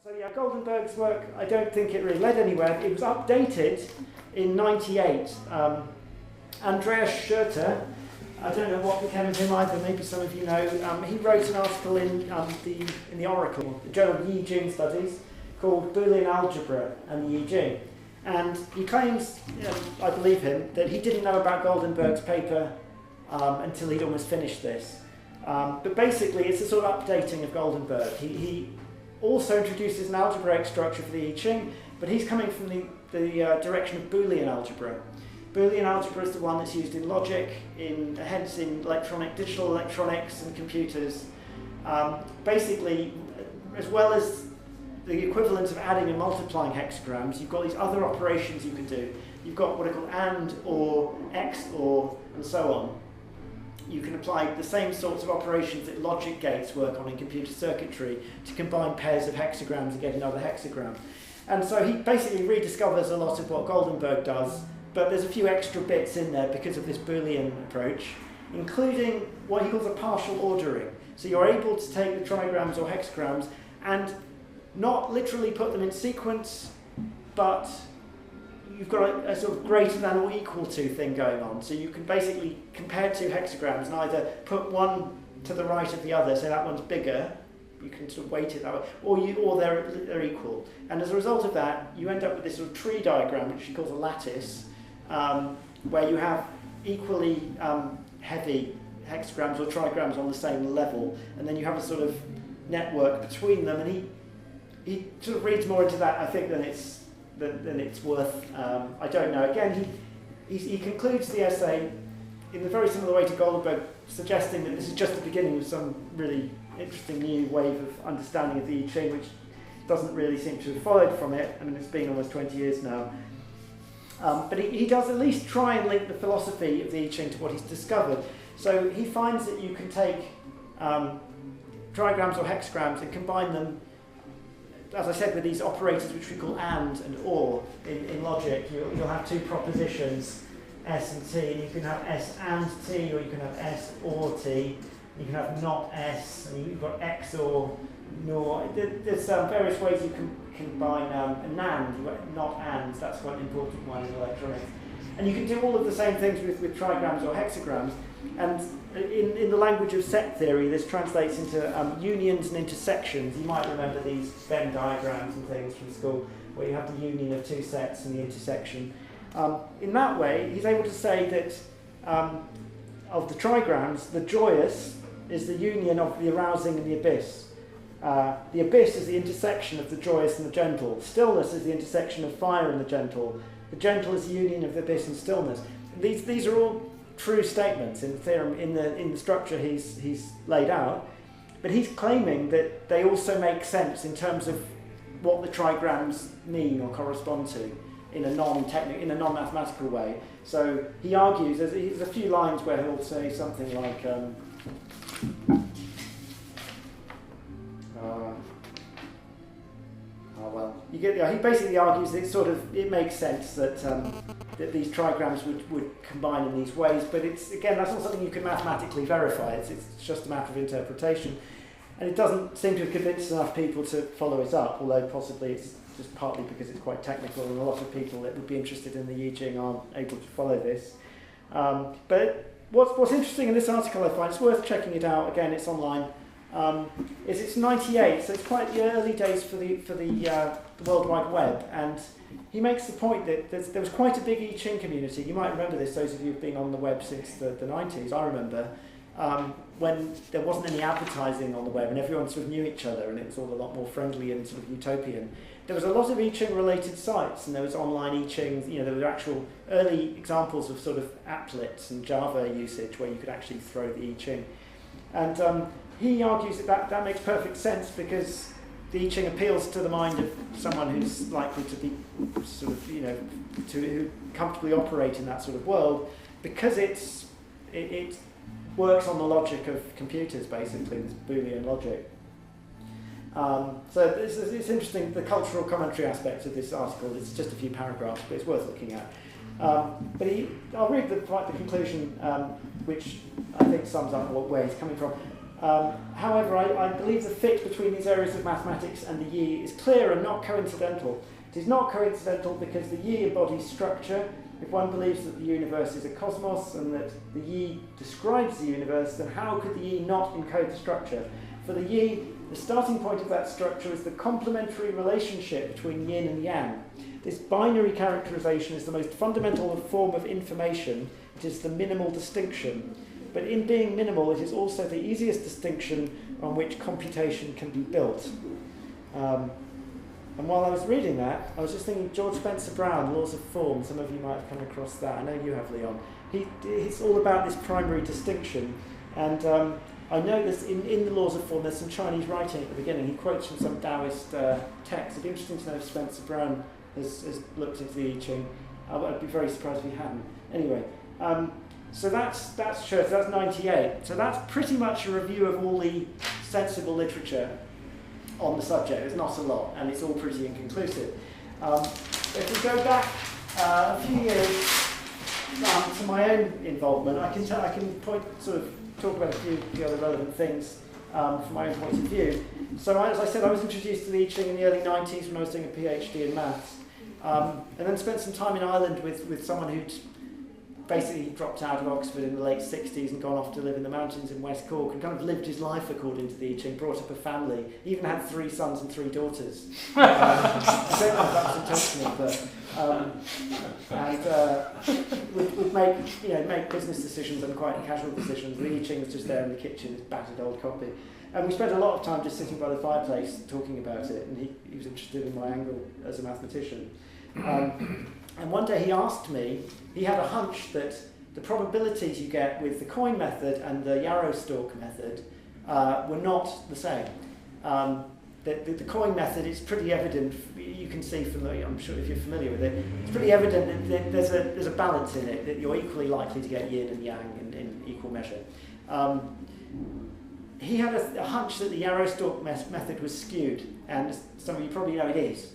So yeah, Goldenberg's work, I don't think it really led anywhere. It was updated in '98. Andreas Schurter, I don't know what became of him either, maybe some of you know, he wrote an article in the Oracle, the journal Yi Jing Studies, called Boolean Algebra and the Yi Jing. And he claims, I believe him, that he didn't know about Goldenberg's paper until he'd almost finished this. But basically, it's a sort of updating of Goldenberg. He also introduces an algebraic structure for the I Ching, but he's coming from the direction of Boolean algebra. Boolean algebra is the one that's used in logic, hence in digital electronics and computers. Basically, as well as the equivalent of adding and multiplying hexagrams, you've got these other operations you can do. You've got what are called AND, OR, XOR, and so on. You can apply the same sorts of operations that logic gates work on in computer circuitry to combine pairs of hexagrams and get another hexagram. And so he basically rediscovers a lot of what Goldenberg does, but there's a few extra bits in there because of this Boolean approach, including what he calls a partial ordering. So you're able to take the trigrams or hexagrams and not literally put them in sequence, but you've got a sort of greater than or equal to thing going on. So you can basically compare two hexagrams and either put one to the right of the other, so that one's bigger, you can sort of weight it that way, or they're equal. And as a result of that, you end up with this sort of tree diagram, which he calls a lattice, where you have equally heavy hexagrams or trigrams on the same level, and then you have a sort of network between them, and he sort of reads more into that, I think, than it's worth. I don't know. Again, he concludes the essay in a very similar way to Goldenberg, suggesting that this is just the beginning of some really interesting new wave of understanding of the I Ching, which doesn't really seem to have followed from it. I mean, it's been almost 20 years now. But he does at least try and link the philosophy of the I Ching to what he's discovered. So he finds that you can take trigrams or hexagrams and combine them, as I said, with these operators which we call AND and OR in logic. You'll have two propositions, S and T, and you can have S and T, or you can have S or T. You can have not S, and you've got X or nor. There's various ways you can combine a NAND, you've got not and, that's quite an important one in electronics. And you can do all of the same things with trigrams or hexagrams. And in the language of set theory, this translates into unions and intersections. You might remember these Venn diagrams and things from school, where you have the union of two sets and the intersection. In that way, he's able to say that of the trigrams, the joyous is the union of the arousing and the abyss. The abyss is the intersection of the joyous and the gentle. Stillness is the intersection of fire and the gentle. The gentle is the union of the abyss and stillness. These are all true statements in the theorem, in the structure he's laid out, but he's claiming that they also make sense in terms of what the trigrams mean or correspond to in a non-mathematical way. So he argues, there's a few lines where he'll say something like, he basically argues that it makes sense that that these trigrams would combine in these ways, but that's not something you can mathematically verify. It's just a matter of interpretation, and it doesn't seem to have convinced enough people to follow it up. Although possibly it's just partly because it's quite technical, and a lot of people that would be interested in the I Ching aren't able to follow this. But what's interesting in this article, I find, it's worth checking it out. Again, it's online. Is it's 98, so it's quite the early days for the World Wide Web, and he makes the point that there was quite a big I Ching community. You might remember this, those of you who've been on the web since the 90s. I remember when there wasn't any advertising on the web and everyone sort of knew each other and it was all a lot more friendly and sort of utopian. There was a lot of I Ching related sites, and there was online I Ching, there were actual early examples of sort of applets and Java usage where you could actually throw the I Ching. And he argues that makes perfect sense because the I Ching appeals to the mind of someone who's likely to be sort of, to comfortably operate in that sort of world, because it works on the logic of computers, basically, this Boolean logic. So it's interesting, the cultural commentary aspect of this article. It's just a few paragraphs, but it's worth looking at. I'll read the conclusion, which I think sums up where he's coming from. However, I believe the fit between these areas of mathematics and the Yi is clear and not coincidental. It is not coincidental because the Yi embodies structure. If one believes that the universe is a cosmos and that the Yi describes the universe, then how could the Yi not encode the structure? For the Yi, the starting point of that structure is the complementary relationship between yin and yang. This binary characterization is the most fundamental form of information. It is the minimal distinction. But in being minimal, it is also the easiest distinction on which computation can be built. And while I was reading that, I was just thinking George Spencer Brown, Laws of Form. Some of you might have come across that. I know you have, Leon. It's all about this primary distinction. And I know this in the Laws of Form, there's some Chinese writing at the beginning. He quotes from some Taoist text. It'd be interesting to know if Spencer Brown has looked into the I Ching. I'd be very surprised if he hadn't. Anyway, so that's Schurter, that's 98. So that's pretty much a review of all the sensible literature on the subject. There's not a lot, and it's all pretty inconclusive. If we go back a few years to my own involvement, I can talk about a few of the other relevant things from my own point of view. So as I said, I was introduced to the I Ching in the early 90s when I was doing a PhD in maths, and then spent some time in Ireland with someone who'd basically dropped out of Oxford in the late 60s and gone off to live in the mountains in West Cork and kind of lived his life according to the I Ching, brought up a family, he even had 3 sons and 3 daughters. I don't know if that was intentional, but would make business decisions and quite casual decisions. The I Ching was just there in the kitchen, this battered old copy. And we spent a lot of time just sitting by the fireplace talking about it, and he was interested in my angle as a mathematician. And one day he asked me, he had a hunch that the probabilities you get with the coin method and the yarrow stalk method were not the same. The coin method is pretty evident, you can see from the, I'm sure if you're familiar with it, it's pretty evident that there's a balance in it, that you're equally likely to get yin and yang in equal measure. He had a hunch that the yarrow stalk method was skewed, and some of you probably know it is.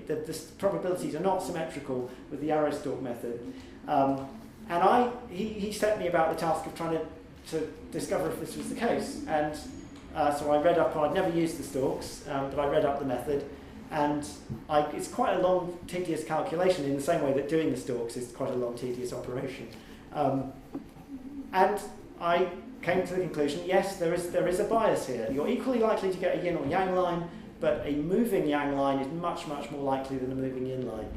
The probabilities are not symmetrical with the yarrow stalk method. And he set me about the task of trying to discover if this was the case. And so I read up, I'd never used the stalks, but I read up the method, and it's quite a long, tedious calculation in the same way that doing the stalks is quite a long, tedious operation. And I came to the conclusion, yes, there is a bias here. You're equally likely to get a yin or yang line, but a moving yang line is much, much more likely than a moving yin line.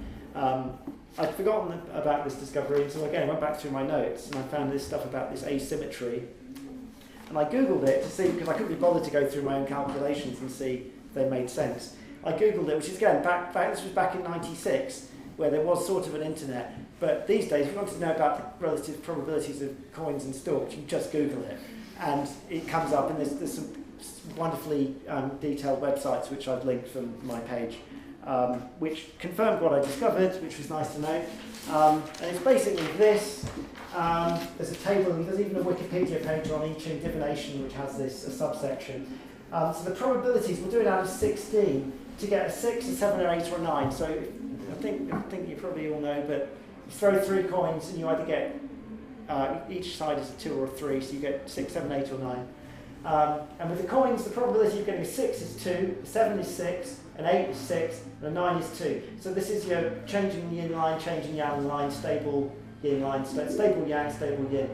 I'd forgotten about this discovery, so again I went back through my notes and I found this stuff about this asymmetry. And I googled it to see, because I couldn't be bothered to go through my own calculations and see if they made sense. I googled it, which is again, this was back in 96, where there was sort of an internet. But these days, if you wanted to know about the relative probabilities of coins and stalks, you just Google it. And it comes up, and there's some wonderfully detailed websites which I've linked from my page, which confirmed what I discovered, which was nice to know. And it's basically this. There's a table, and there's even a Wikipedia page on I Ching divination, which has this, a subsection. So the probabilities, we'll do it out of 16, to get a 6, a 7, or 8, or a 9. So I think you probably all know, but you throw 3 coins and you either get, each side is a 2 or a 3, so you get 6, 7, 8 or 9. And with the coins, the probability of getting a 6 is 2, a 7 is 6, an 8 is 6, and a 9 is 2. So this is your changing the yin line, changing yang line, stable yin line, stable yang, stable yin.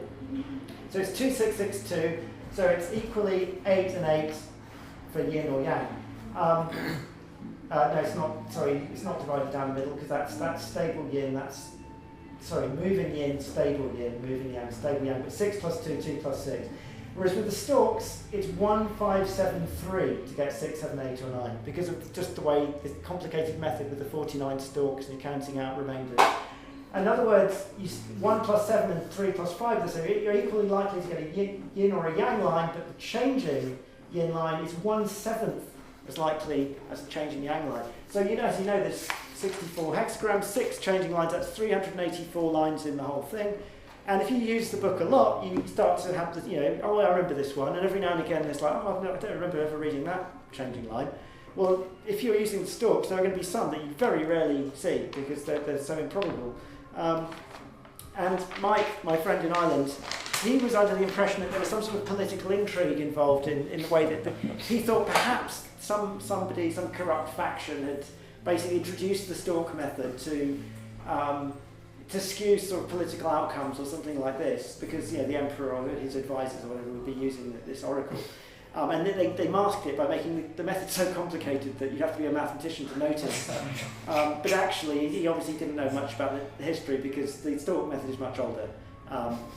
So it's 2, 6, 6, 2, so it's equally 8 and 8 for yin or yang. No, it's not, sorry, it's not divided down the middle, because that's stable yin, moving yin, stable yin, moving yang, stable yang, but 6 plus 2, 2 plus 6. Whereas with the stalks, it's 1, 5, 7, 3 to get 6, 7, 8 or 9, because of just the way, the complicated method with the 49 stalks and you're counting out remainders. In other words, 1 plus 7 and 3 plus 5, so you're equally likely to get a yin or a yang line, but the changing yin line is 1/7 as likely as the changing yang line. So as you know, there's 64 hexagrams, 6 changing lines, that's 384 lines in the whole thing. And if you use the book a lot, you start to have the, oh, I remember this one, and every now and again it's like, oh, no, I don't remember ever reading that changing line. Well, if you're using the stalks, there are going to be some that you very rarely see because they're so improbable. And Mike, my friend in Ireland, he was under the impression that there was some sort of political intrigue involved in the way that he thought perhaps some corrupt faction had basically introduced the stalk method to skew sort of political outcomes or something like this, because the emperor or his advisors or whatever would be using this oracle. And then they masked it by making the method so complicated that you'd have to be a mathematician to notice. But actually, he obviously didn't know much about the history, because the stalk method is much older.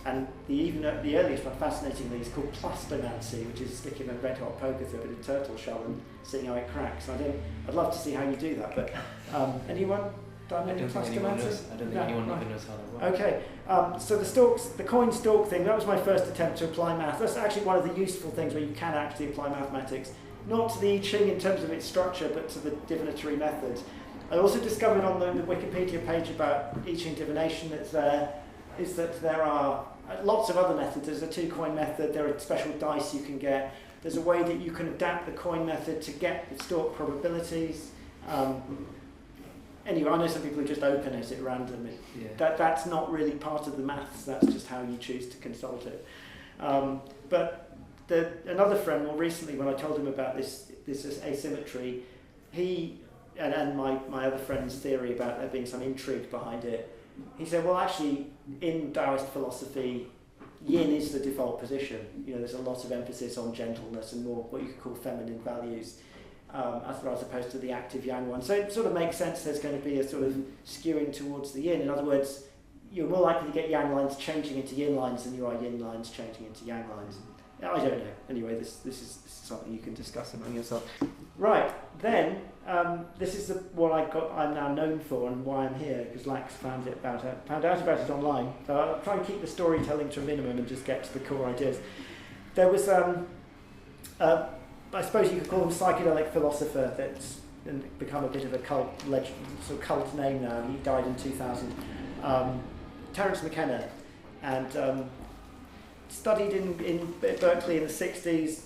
And the earliest one, fascinatingly, is called plastomancy, which is sticking a red hot poker through a bit of turtle shell and seeing how it cracks. I'd love to see how you do that, but anyone? I don't think anyone knows. I don't think anyone even knows how that works. Okay, so the coin stalk thing, that was my first attempt to apply math. That's actually one of the useful things where you can actually apply mathematics, not to the I Ching in terms of its structure, but to the divinatory method. I also discovered on the Wikipedia page about I Ching divination that's there, is that there are lots of other methods. There's a 2-coin method, there are special dice you can get, there's a way that you can adapt the coin method to get the stalk probabilities. Anyway, I know some people who just open it at random. That's not really part of the maths, that's just how you choose to consult it. But another friend, more recently, when I told him about this asymmetry, he, and my other friend's theory about there being some intrigue behind it, he said, well, actually, in Taoist philosophy, yin is the default position. There's a lot of emphasis on gentleness and more what you could call feminine values, as opposed to the active yang one. So it sort of makes sense there's going to be a sort of skewing towards the yin. In other words, you're more likely to get yang lines changing into yin lines than you are yin lines changing into yang lines. I don't know. Anyway, this is something you can discuss among yourself. Right, then, this is what I'm now known for and why I'm here, because Lax found out about it online. So I'll try and keep the storytelling to a minimum and just get to the core ideas. There was, I suppose you could call him psychedelic philosopher that's become a bit of a cult legend, sort of cult name now. He died in 2000. Terence McKenna, and studied in Berkeley in the 60s,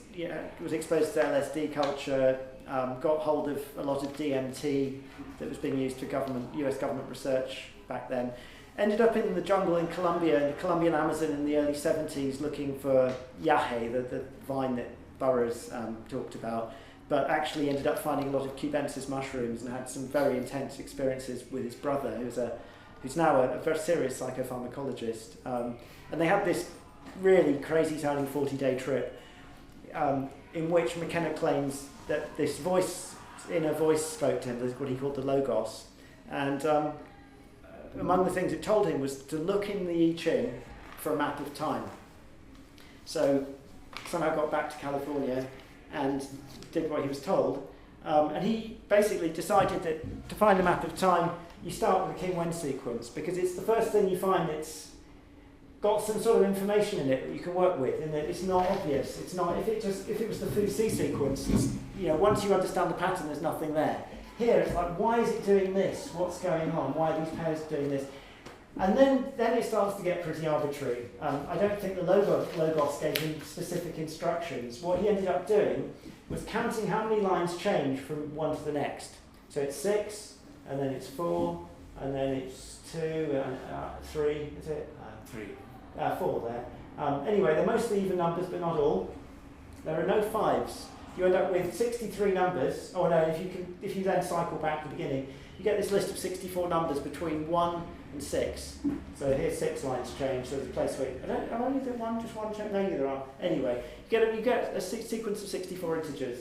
was exposed to LSD culture, got hold of a lot of DMT that was being used for US government research back then. Ended up in the jungle in Colombia, in the Colombian Amazon in the early 70s, looking for yahe, the vine that Burroughs talked about, but actually ended up finding a lot of cubensis mushrooms and had some very intense experiences with his brother, who's now a very serious psychopharmacologist. And they had this really crazy-sounding 40-day trip in which McKenna claims that this inner voice spoke to him, what he called the Logos. And among the things it told him was to look in the I Ching for a map of time. So somehow got back to California and did what he was told. And he basically decided that to find a map of time, you start with the King Wen sequence, because it's the first thing you find that's got some sort of information in it that you can work with, and that it's not obvious. It's not, if it was the Fu Si sequence, once you understand the pattern, there's nothing there. Here, it's like, why is it doing this? What's going on? Why are these pairs doing this? And then it starts to get pretty arbitrary. I don't think the Logos gave him specific instructions. What he ended up doing was counting how many lines change from one to the next. So it's 6, and then it's 4, and then it's 2, and 3, is it? 4 there. Anyway, they're mostly even numbers, but not all. There are no 5s. You end up with 63 numbers. Oh no, if you then cycle back to the beginning, you get this list of 64 numbers between 1 and 6. So here's 6 lines change, so there's a place where only there just one change? No, there are. Anyway, you get a sequence of 64 integers.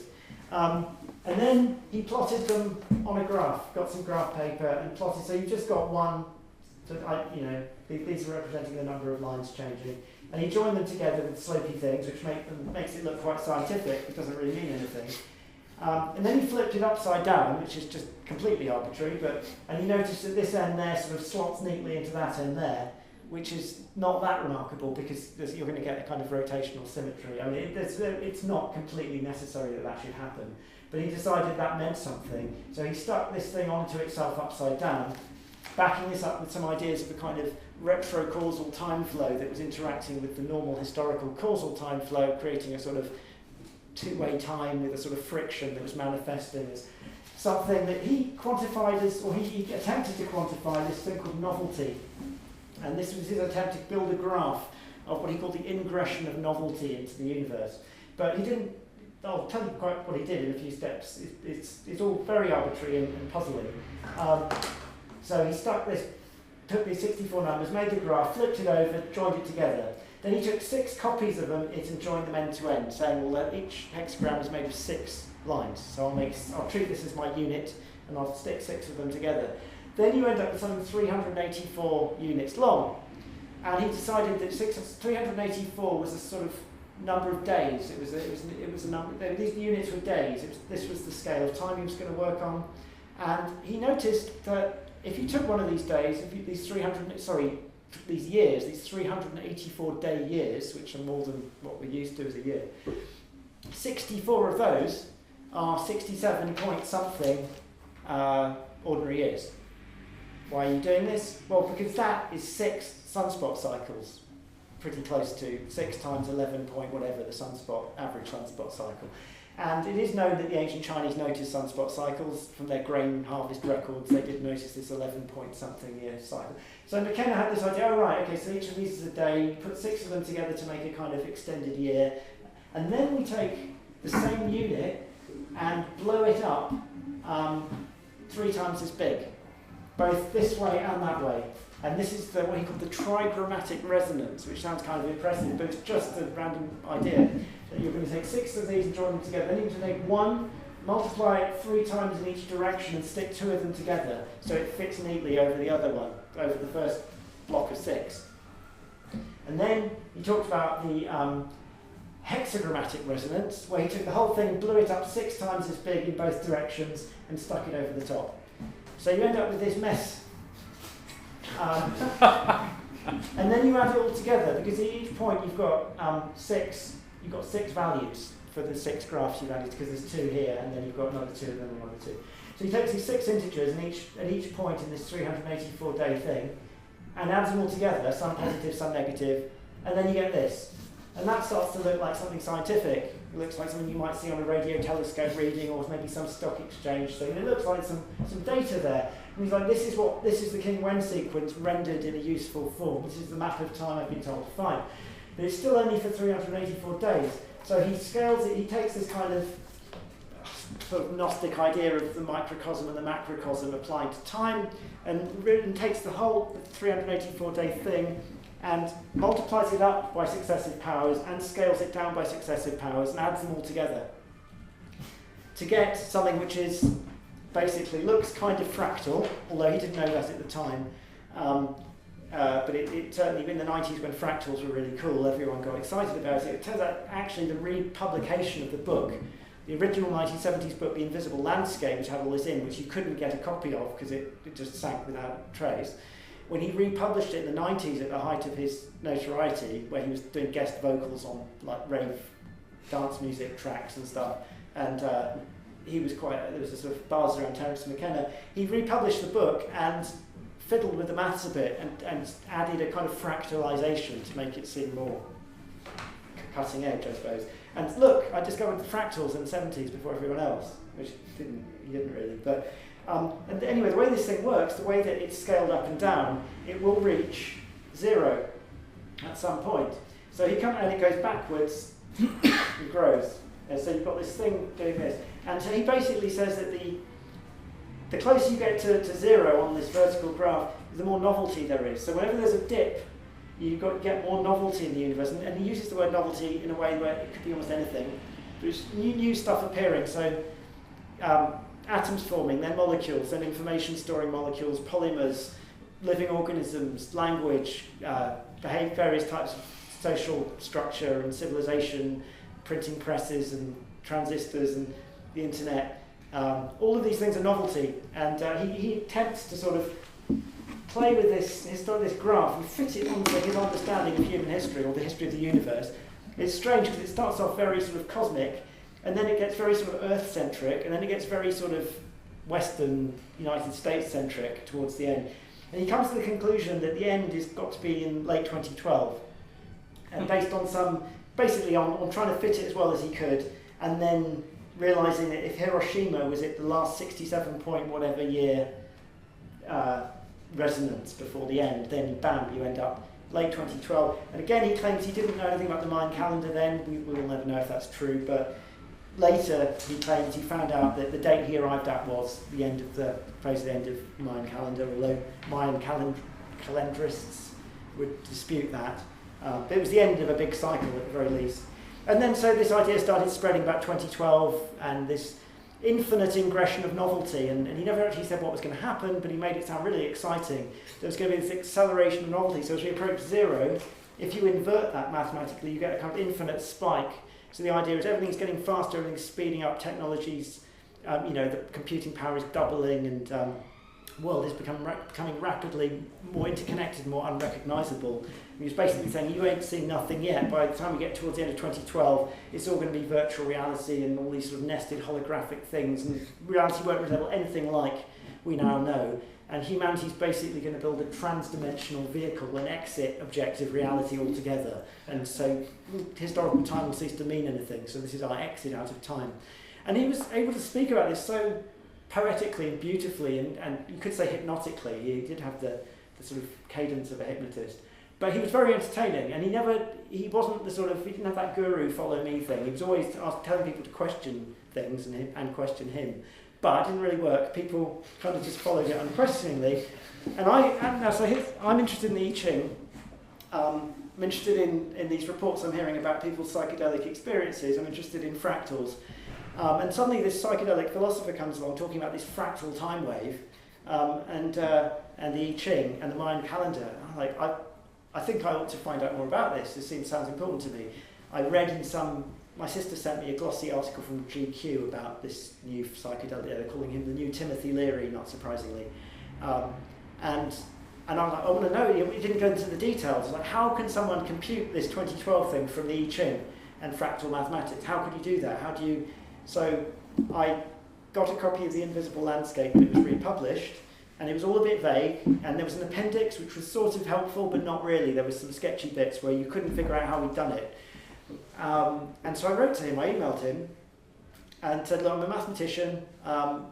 And then he plotted them on a graph, got some graph paper and plotted, so you've just got one, these are representing the number of lines changing. And he joined them together with slopey things, which makes it look quite scientific, it doesn't really mean anything. And then he flipped it upside down, which is just completely arbitrary, and he noticed that this end there sort of slots neatly into that end there, which is not that remarkable because you're going to get a kind of rotational symmetry. I mean, it's not completely necessary that should happen, but he decided that meant something. So he stuck this thing onto itself upside down, backing this up with some ideas of a kind of retrocausal time flow that was interacting with the normal historical causal time flow, creating a sort of two-way time with a sort of friction that was manifesting as something that he quantified as, or he attempted to quantify this thing called novelty. And this was his attempt to build a graph of what he called the ingression of novelty into the universe. But he didn't, I'll tell you quite what he did in a few steps. It's all very arbitrary and puzzling. So he took these 64 numbers, made the graph, flipped it over, joined it together. Then he took 6 copies of it and joined them end to end, saying, well, that each hexagram is made of 6 lines. So I'll treat this as my unit, and I'll stick 6 of them together. Then you end up with something 384 units long. And he decided that 384 was a sort of number of days. It was a number. These units were days. This was the scale of time he was going to work on. And he noticed that if you took one of these days, these 384 day years, which are more than what we're used to as a year, 64 of those are 67 point something ordinary years. Why are you doing this? Well, because that is 6 sunspot cycles, pretty close to 6 times 11 point whatever the average sunspot cycle. And it is known that the ancient Chinese noticed sunspot cycles from their grain harvest records. They did notice this 11 point something year cycle. So McKenna had this idea, so each of these is a day, you put 6 of them together to make a kind of extended year, and then we take the same unit and blow it up 3 times as big, both this way and that way. And this is what he called the trigrammatic resonance, which sounds kind of impressive, but it's just a random idea that you're going to take 6 of these and join them together. Then you're going to take 1, multiply it 3 times in each direction and stick 2 of them together so it fits neatly over the other one, over the first block of 6. And then he talked about the hexagrammatic resonance, where he took the whole thing, blew it up 6 times as big in both directions and stuck it over the top. So you end up with this mess. And then you add it all together, because at each point you've got 6 values for the 6 graphs you've added, because there's 2 here, and then you've got another 2 and then another 2. So he takes these 6 integers and at each point in this 384 day thing, and adds them all together, some positive, some negative, and then you get this. And that starts to look like something scientific. It looks like something you might see on a radio telescope reading, or maybe some stock exchange thing. And it looks like some data there. And he's like, this is the King Wen sequence rendered in a useful form. This is the map of time I've been told to find. But it's still only for 384 days. So he scales it, he takes this kind of sort of Gnostic idea of the microcosm and the macrocosm applying to time, and takes the whole 384 day thing and multiplies it up by successive powers and scales it down by successive powers and adds them all together to get something which is basically looks kind of fractal, although he didn't know that at the time. But it certainly in the 90s, when fractals were really cool, everyone got excited about it. It turns out actually the republication of the book, the original 1970s book, The Invisible Landscape, which had all this in, which you couldn't get a copy of because it just sank without trace. When he republished it in the 90s at the height of his notoriety, where he was doing guest vocals on like rave dance music tracks and stuff, and there was a sort of buzz around Terence McKenna, he republished the book and fiddled with the maths a bit and added a kind of fractalization to make it seem more cutting edge, I suppose. And look, I discovered fractals in the 70s before everyone else, which he didn't really. But and anyway, the way this thing works, the way that it's scaled up and down, it will reach 0 at some point. So and it goes backwards and grows. And so you've got this thing doing this. And so he basically says that the closer you get to 0 on this vertical graph, the more novelty there is. So whenever there's a dip, you've got to get more novelty in the universe. And he uses the word novelty in a way where it could be almost anything. There's new stuff appearing. So atoms forming, then molecules, then information storing molecules, polymers, living organisms, language, various types of social structure and civilization, printing presses and transistors and the internet. All of these things are novelty, and he attempts to sort of play with this graph and fit it onto his understanding of human history or the history of the universe. It's strange because it starts off very sort of cosmic, and then it gets very sort of Earth-centric, and then it gets very sort of Western, United States-centric towards the end. And he comes to the conclusion that the end has got to be in late 2012, and based on basically on trying to fit it as well as he could, and then realising that if Hiroshima was at the last 67 point whatever year resonance before the end, then bam, you end up late 2012. And again, he claims he didn't know anything about the Mayan calendar then. We will never know if that's true, but later he claims he found out that the date he arrived at was the end of the end of Mayan calendar, although Mayan calendarists would dispute that. But it was the end of a big cycle at the very least. And then so this idea started spreading about 2012, and this infinite ingression of novelty, and he never actually said what was going to happen, but he made it sound really exciting. There was going to be this acceleration of novelty, so as we approach zero, if you invert that mathematically, you get a kind of infinite spike. So the idea is everything's getting faster, everything's speeding up, technologies, the computing power is doubling, and the world is becoming rapidly more interconnected, more unrecognisable. He was basically saying, you ain't seen nothing yet. By the time we get towards the end of 2012, it's all going to be virtual reality and all these sort of nested holographic things, and reality won't resemble anything like we now know. And humanity's basically going to build a trans-dimensional vehicle and exit objective reality altogether. And so historical time will cease to mean anything. So this is our exit out of time. And he was able to speak about this so poetically and beautifully, and you could say hypnotically. He did have the sort of cadence of a hypnotist. But he was very entertaining, and he wasn't the sort of, he didn't have that guru follow me thing. He was always telling people to question things and question him. But it didn't really work. People kind of just followed it unquestioningly. And I'm interested in the I Ching. I'm interested in these reports I'm hearing about people's psychedelic experiences. I'm interested in fractals. And suddenly this psychedelic philosopher comes along talking about this fractal time wave, and the I Ching and the Mayan calendar. I'm like, I think I ought to find out more about this. This sounds important to me. I read my sister sent me a glossy article from GQ about this new psychedelic. They're calling him the new Timothy Leary, not surprisingly. And I was like, I want to know. He didn't go into the details. Like, how can someone compute this 2012 thing from the I Ching and fractal mathematics? How could you do that? How do you? So I got a copy of The Invisible Landscape, and it was republished. And it was all a bit vague, and there was an appendix which was sort of helpful, but not really. There was some sketchy bits where you couldn't figure out how we'd done it. And so I wrote to him, I emailed him, and said, look, I'm a mathematician,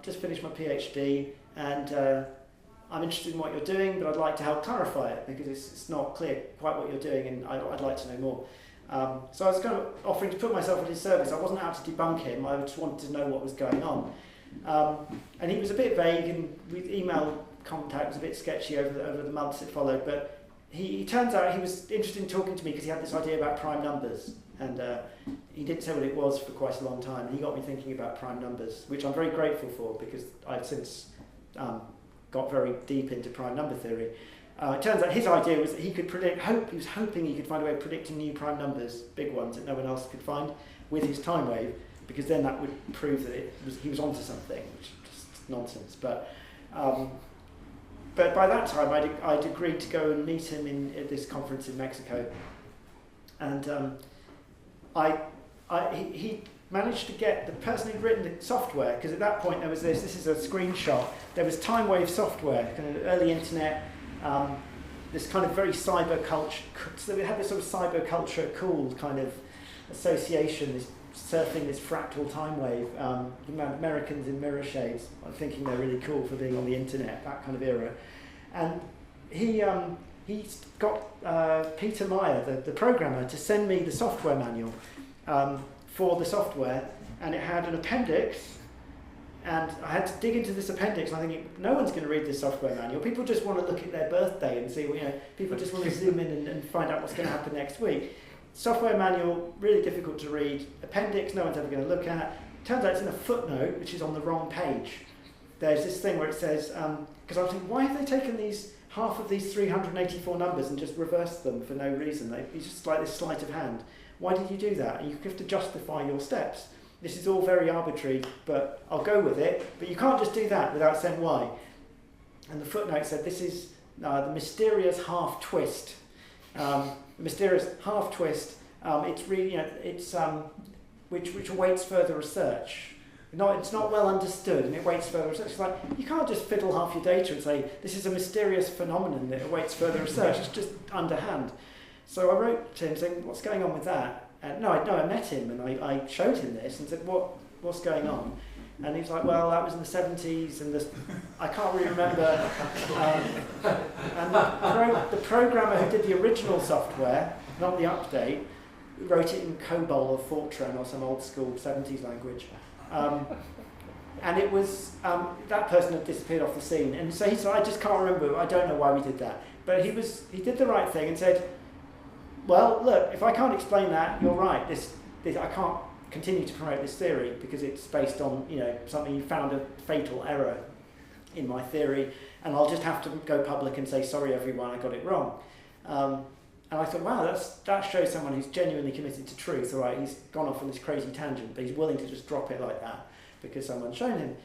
just finished my PhD, and I'm interested in what you're doing, but I'd like to help clarify it, because it's not clear quite what you're doing, and I'd like to know more. So I was kind of offering to put myself at his service. I wasn't out to debunk him, I just wanted to know what was going on. And he was a bit vague, and with email contact was a bit sketchy over the months that followed, but he turns out he was interested in talking to me because he had this idea about prime numbers, and he didn't say what it was for quite a long time. He got me thinking about prime numbers, which I'm very grateful for, because I've since got very deep into prime number theory. It turns out his idea was that he could he was hoping he could find a way of predicting new prime numbers, big ones that no one else could find, with his time wave, because then that would prove that he was onto something, which is just nonsense. But by that time, I'd agreed to go and meet him at this conference in Mexico, and he managed to get the person who'd written the software, because at that point there was this is a screenshot, there was time wave software, kind of early internet, this kind of very cyber culture, so it had this sort of cyber culture cool kind of association, surfing this fractal time wave. Americans in mirror shades, I'm thinking they're really cool for being on the internet, that kind of era. And he got Peter Meyer, the programmer, to send me the software manual for the software, and it had an appendix, and I had to dig into this appendix, and I'm thinking, no one's going to read this software manual. People just want to look at their birthday and see, people just want to zoom in and find out what's going to happen next week. Software manual, really difficult to read. Appendix, no one's ever going to look at. Turns out it's in a footnote, which is on the wrong page. There's this thing where it says, because I was thinking, why have they taken half of these 384 numbers and just reversed them for no reason? It's just like this sleight of hand. Why did you do that? And you have to justify your steps. This is all very arbitrary, but I'll go with it. But you can't just do that without saying why. And the footnote said, this is the mysterious half twist. Mysterious half twist. It's really, which awaits further research. It's not well understood, and it awaits further research. It's like, you can't just fiddle half your data and say this is a mysterious phenomenon that awaits further research. It's just underhand. So I wrote to him saying, what's going on with that? And I met him, and I showed him this and said, what's going on? And he's like, well, that was in the 70s, and I can't really remember. And the programmer who did the original software, not the update, wrote it in COBOL or Fortran or some old school 70s language. And it was, that person had disappeared off the scene. And so he said, I just can't remember, I don't know why we did that. But he did the right thing and said, well, look, if I can't explain that, you're right. I can't continue to promote this theory because it's based on, something you found a fatal error in my theory, and I'll just have to go public and say, sorry everyone, I got it wrong. And I thought, wow, that shows someone who's genuinely committed to truth. All right, he's gone off on this crazy tangent, but he's willing to just drop it like that because someone's shown him.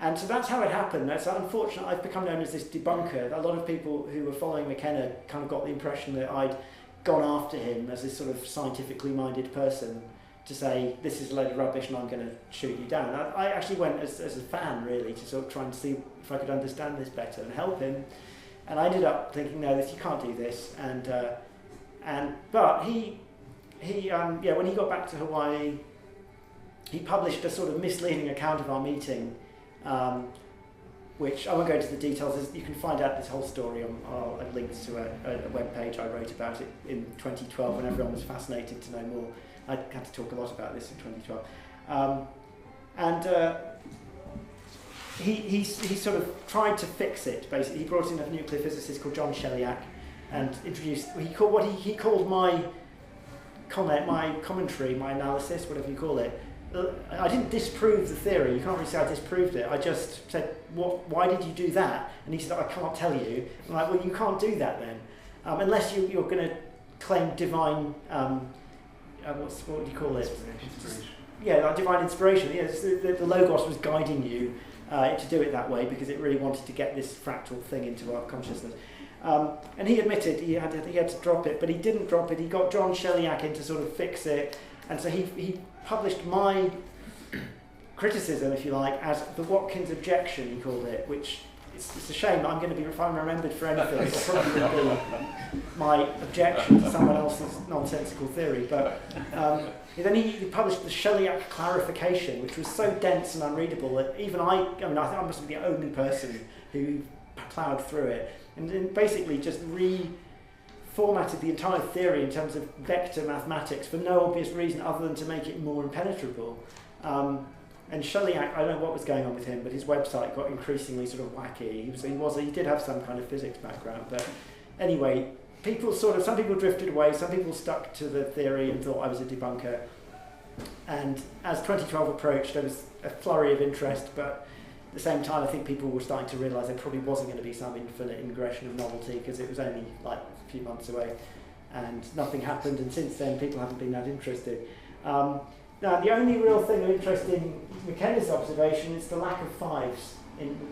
And so that's how it happened. That's unfortunate. I've become known as this debunker. A lot of people who were following McKenna kind of got the impression that I'd gone after him as this sort of scientifically minded person to say, this is a load of rubbish and I'm going to shoot you down. I actually went as a fan, really, to sort of try and see if I could understand this better and help him. And I ended up thinking, no, you can't do this. But he when he got back to Hawaii, he published a sort of misleading account of our meeting, which I won't go into the details. You can find out this whole story on links to a web page I wrote about it in 2012 when everyone was fascinated to know more. I had to talk a lot about this in 2012. He sort of tried to fix it, basically. He brought in a nuclear physicist called John Sheliak and introduced what he called my comment, my commentary, my analysis, whatever you call it. I didn't disprove the theory. You can't really say I disproved it. I just said, why did you do that? And he said, I can't tell you. I'm like, well, you can't do that then. Unless you're going to claim divine, what do you call it? Inspiration. Yeah, like divine inspiration. Yeah, the Logos was guiding you to do it that way because it really wanted to get this fractal thing into our consciousness. And he admitted he had to drop it, but he didn't drop it. He got John Sheliak in to sort of fix it. And so he published my criticism, if you like, as the Watkins objection, he called it, which it's a shame that I'm going to be, if I'm remembered for anything, it probably would be my objection to someone else's nonsensical theory. But then he published the Sheliak clarification, which was so dense and unreadable that even I think I must be the only person who ploughed through it, and basically just reformatted the entire theory in terms of vector mathematics for no obvious reason other than to make it more impenetrable. And Sheliak, I don't know what was going on with him, but his website got increasingly sort of wacky. He did have some kind of physics background, but anyway, some people drifted away, some people stuck to the theory and thought I was a debunker. And as 2012 approached, there was a flurry of interest, but at the same time, I think people were starting to realise there probably wasn't going to be some infinite ingression of novelty because it was only like a few months away, and nothing happened. And since then, people haven't been that interested. Now, the only real thing of interest in McKenna's observation is the lack of fives.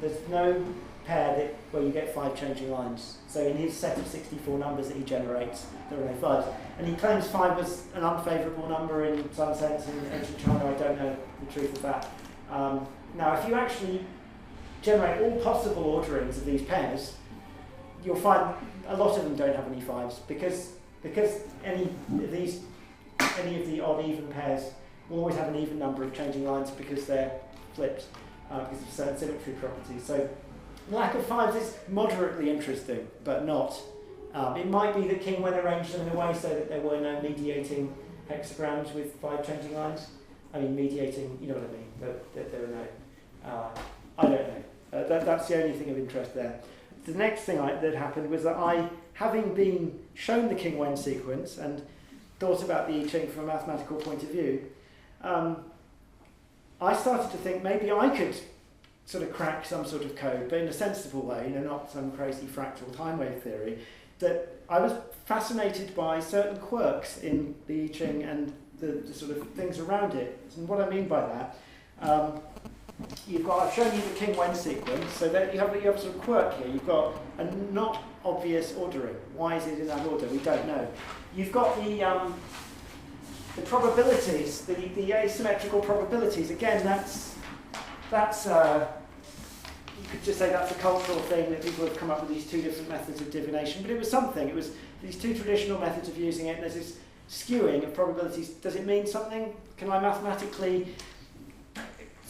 There's no pair where you get 5 changing lines. So in his set of 64 numbers that he generates, there are no 5s. And he claims 5 was an unfavourable number in some sense in ancient China. I don't know the truth of that. Now, if you actually generate all possible orderings of these pairs, you'll find a lot of them don't have any 5s because any of the odd even pairs will always have an even number of changing lines because they're flipped because of certain symmetry properties. So lack of 5s is moderately interesting, but not. It might be that King went arranged them in a way so that there were no mediating hexagrams with 5 changing lines. I mean, mediating, you know what I mean, that there are no. I don't know. That's the only thing of interest there. The next thing that happened was that having been shown the King-Wen sequence and thought about the I Ching from a mathematical point of view, I started to think maybe I could sort of crack some sort of code, but in a sensible way, not some crazy fractal time wave theory, that I was fascinated by certain quirks in the I Ching and the sort of things around it. And what I mean by that, I've shown you the King-Wen sequence, so that you have a sort of quirk here. You've got a not obvious ordering. Why is it in that order? We don't know. You've got the probabilities, the asymmetrical probabilities. Again, that's you could just say that's a cultural thing that people have come up with these 2 different methods of divination, but it was something. It was these 2 traditional methods of using it. And there's this skewing of probabilities. Does it mean something? Can I mathematically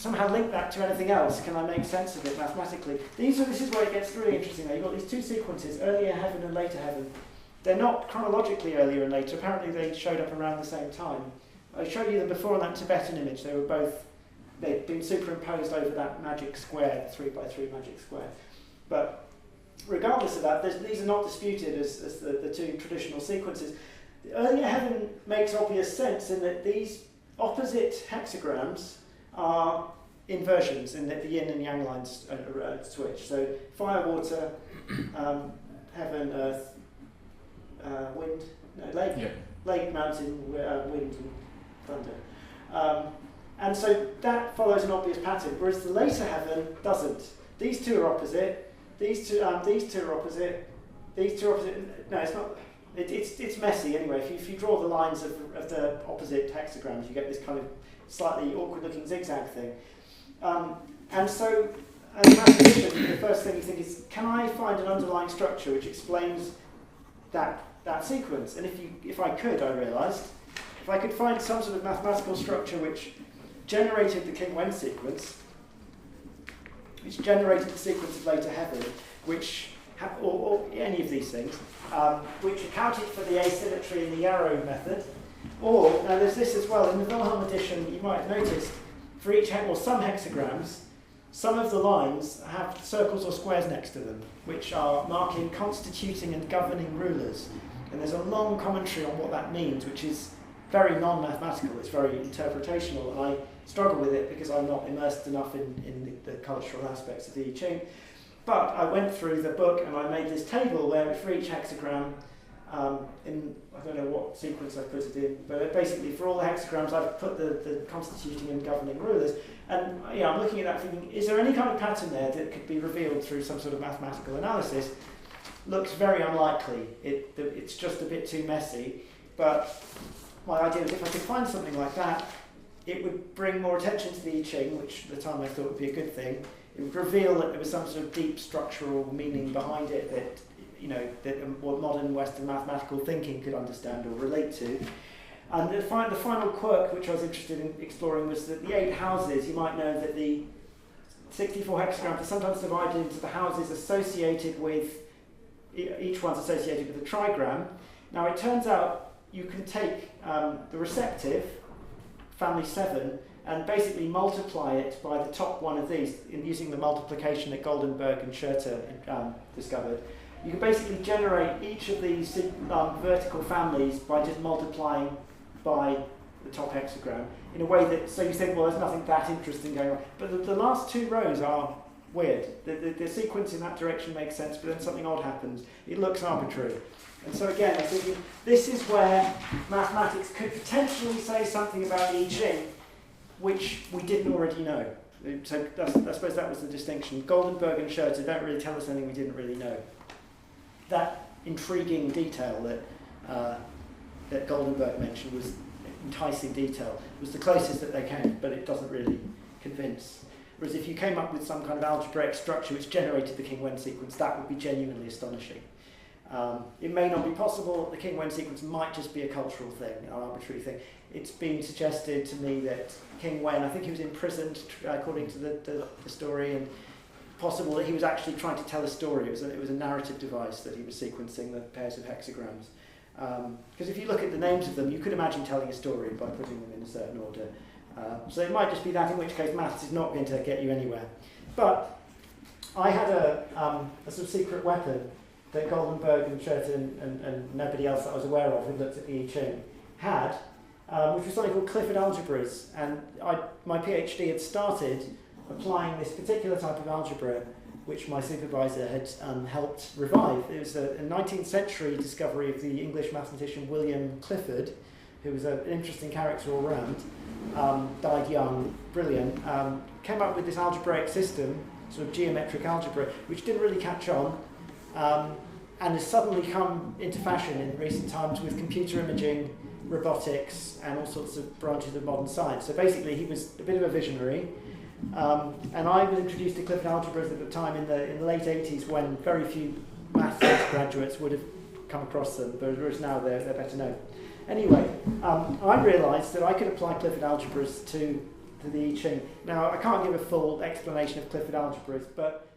somehow link that to anything else? Can I make sense of it mathematically? This is where it gets really interesting. Now, you've got these two sequences, earlier heaven and later heaven. They're not chronologically earlier and later. Apparently they showed up around the same time. I showed you them before on that Tibetan image. They'd been superimposed over that magic square, 3x3 magic square. But regardless of that, these are not disputed as the two traditional sequences. The earlier heaven makes obvious sense in that these opposite hexagrams are inversions in that the yin and yang lines switch. So fire, water, heaven, earth, wind, lake, mountain, wind and thunder. And so that follows an obvious pattern, whereas the later heaven doesn't. These two are opposite, these two are opposite, these two are opposite. No, it's not. It's messy anyway. If you draw the lines of the opposite hexagrams, you get this kind of slightly awkward-looking zigzag thing. And so, as a mathematician, the first thing you think is, can I find an underlying structure which explains that sequence? And if I could, I realised, if I could find some sort of mathematical structure which generated the King-Wen sequence, which generated the sequence of later heaven, or any of these things, which accounted for the asymmetry in the Yarrow method. Or, now there's this as well, in the Wilhelm edition, you might have noticed, for each some hexagrams, some of the lines have circles or squares next to them, which are marking constituting and governing rulers. And there's a long commentary on what that means, which is very non-mathematical, it's very interpretational, and I struggle with it because I'm not immersed enough in the cultural aspects of the I Ching. But I went through the book and I made this table where for each hexagram, I don't know what sequence I put it in, but basically for all the hexagrams I've put the constituting and governing rulers. And I'm looking at that thinking, is there any kind of pattern there that could be revealed through some sort of mathematical analysis? Looks very unlikely. It's just a bit too messy. But my idea was if I could find something like that, it would bring more attention to the I Ching, which at the time I thought would be a good thing. It would reveal that there was some sort of deep structural meaning behind it that what modern Western mathematical thinking could understand or relate to. And the final quirk which I was interested in exploring was that the 8 houses, you might know that the 64 hexagrams are sometimes divided into the houses associated with, each one's associated with a trigram. Now it turns out you can take the receptive, family 7, and basically multiply it by the top one of these using the multiplication that Goldenberg and Schurter discovered. You can basically generate each of these vertical families by just multiplying by the top hexagram in a way that, so you think, well, there's nothing that interesting going on. But the last 2 rows are weird. The sequence in that direction makes sense, but then something odd happens. It looks arbitrary. And so again, I'm thinking, this is where mathematics could potentially say something about the I Ching, which we didn't already know. So I suppose that was the distinction. Goldenberg and Schurter don't really tell us anything we didn't really know. That intriguing detail that Goldenberg mentioned was enticing detail, was the closest that they came, but it doesn't really convince. Whereas if you came up with some kind of algebraic structure which generated the King-Wen sequence, that would be genuinely astonishing. It may not be possible. The King-Wen sequence might just be a cultural thing, an arbitrary thing. It's been suggested to me that King-Wen, I think he was imprisoned according to the story, and possible that he was actually trying to tell a story. It was a narrative device that he was sequencing the pairs of hexagrams. Because if you look at the names of them, you could imagine telling a story by putting them in a certain order. So it might just be that, in which case maths is not going to get you anywhere. But I had a sort of secret weapon that Goldenberg and Schurter and nobody else that I was aware of who looked at the I Ching had, which was something called Clifford algebras. And my PhD had started applying this particular type of algebra, which my supervisor had helped revive. It was a 19th century discovery of the English mathematician William Clifford, who was an interesting character all round, died young, brilliant, came up with this algebraic system, sort of geometric algebra, which didn't really catch on, and has suddenly come into fashion in recent times with computer imaging, robotics, and all sorts of branches of modern science. So basically he was a bit of a visionary, and I was introduced to Clifford algebras at the time in the late 80s, when very few maths graduates would have come across them, whereas now they're better known. Anyway, I realised that I could apply Clifford algebras to to the I Ching. Now, I can't give a full explanation of Clifford algebras, but